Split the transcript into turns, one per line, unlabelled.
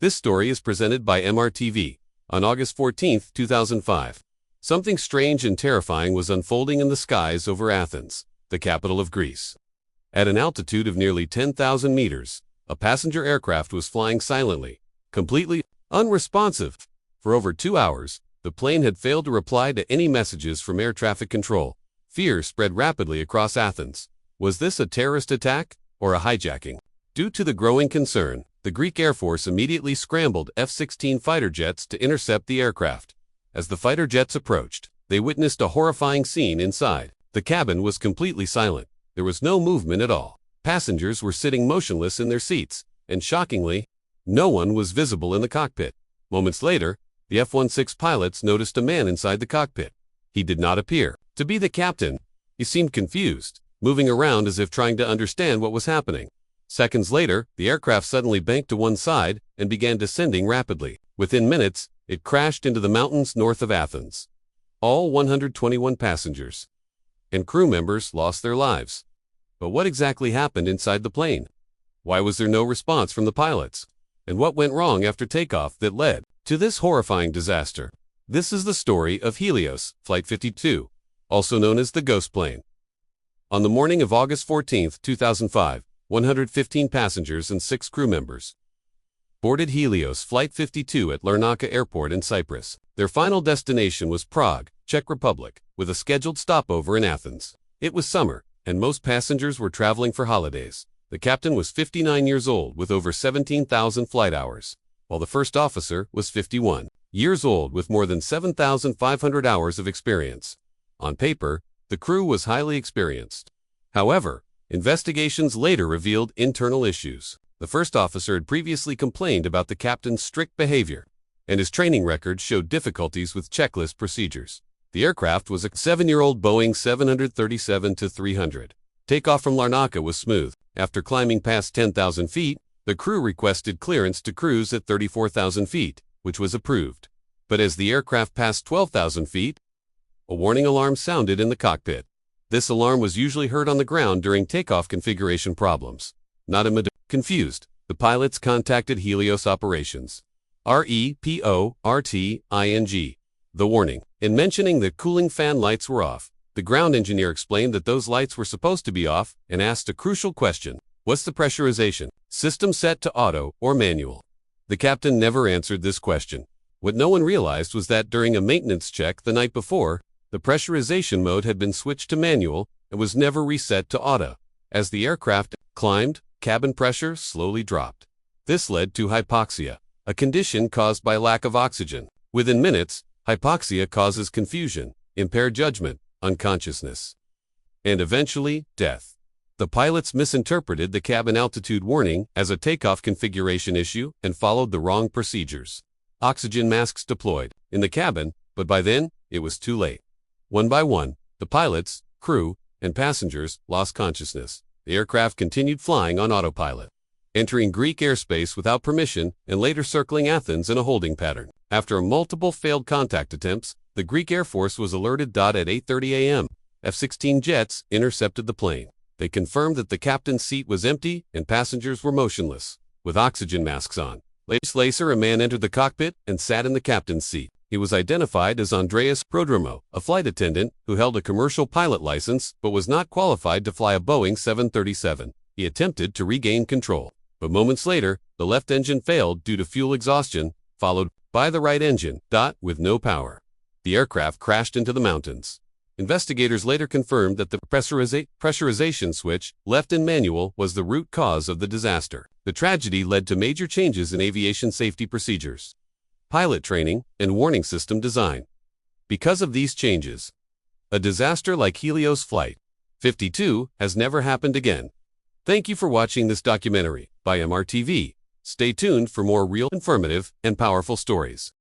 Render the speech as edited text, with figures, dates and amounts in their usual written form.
This story is presented by MRTV. On August 14, 2005, something strange and terrifying was unfolding in the skies over Athens, the capital of Greece. At an altitude of nearly 10,000 meters, a passenger aircraft was flying silently, completely unresponsive. For over 2 hours, the plane had failed to reply to any messages from air traffic control. Fear spread rapidly across Athens. Was this a terrorist attack or a hijacking? Due to the growing concern, the Greek Air Force immediately scrambled F-16 fighter jets to intercept the aircraft. As the fighter jets approached, they witnessed a horrifying scene inside. The cabin was completely silent. There was no movement at all. Passengers were sitting motionless in their seats, and shockingly, no one was visible in the cockpit. Moments later, the F-16 pilots noticed a man inside the cockpit. He did not appear to be the captain. He seemed confused, moving around as if trying to understand what was happening. Seconds later, the aircraft suddenly banked to one side and began descending rapidly. Within minutes, it crashed into the mountains north of Athens. All 121 passengers and crew members lost their lives. But what exactly happened inside the plane? Why was there no response from the pilots? And what went wrong after takeoff that led to this horrifying disaster? This is the story of Helios Flight 52, also known as the ghost plane. On the morning of August 14, 2005, 115 passengers and 6 crew members boarded Helios Flight 52 at Larnaca Airport in Cyprus. Their final destination was Prague, Czech Republic, with a scheduled stopover in Athens. It was summer, and most passengers were traveling for holidays. The captain was 59 years old with over 17,000 flight hours, while the first officer was 51 years old with more than 7,500 hours of experience. On paper, the crew was highly experienced. However, investigations later revealed internal issues. The first officer had previously complained about the captain's strict behavior, and his training record showed difficulties with checklist procedures. The aircraft was a 7-year-old Boeing 737-300. Takeoff from Larnaca was smooth. After climbing past 10,000 feet, the crew requested clearance to cruise at 34,000 feet, which was approved. But as the aircraft passed 12,000 feet, a warning alarm sounded in the cockpit. This alarm was usually heard on the ground during takeoff configuration problems. Not confused, the pilots contacted Helios Operations, REPORTING. The warning. In mentioning that cooling fan lights were off, the ground engineer explained that those lights were supposed to be off and asked a crucial question. What's the pressurization system set to auto or manual? The captain never answered this question. What no one realized was that during a maintenance check the night before, the pressurization mode had been switched to manual and was never reset to auto. As the aircraft climbed, cabin pressure slowly dropped. This led to hypoxia, a condition caused by lack of oxygen. Within minutes, hypoxia causes confusion, impaired judgment, unconsciousness, and eventually, death. The pilots misinterpreted the cabin altitude warning as a takeoff configuration issue and followed the wrong procedures. Oxygen masks deployed in the cabin, but by then, it was too late. One by one, the pilots, crew, and passengers lost consciousness. The aircraft continued flying on autopilot, entering Greek airspace without permission and later circling Athens in a holding pattern. After multiple failed contact attempts, the Greek Air Force was alerted. At 8:30 a.m., F-16 jets intercepted the plane. They confirmed that the captain's seat was empty and passengers were motionless, with oxygen masks on. Later, a man entered the cockpit and sat in the captain's seat. He was identified as Andreas Prodromo, a flight attendant who held a commercial pilot license but was not qualified to fly a Boeing 737. He attempted to regain control, but moments later, the left engine failed due to fuel exhaustion, followed by the right engine, with no power. The aircraft crashed into the mountains. Investigators later confirmed that the pressurization switch, left in manual, was the root cause of the disaster. The tragedy led to major changes in aviation safety procedures, pilot training, and warning system design. Because of these changes, a disaster like Helios Flight 52 has never happened again. Thank you for watching this documentary by MRTV. Stay tuned for more real, informative, and powerful stories.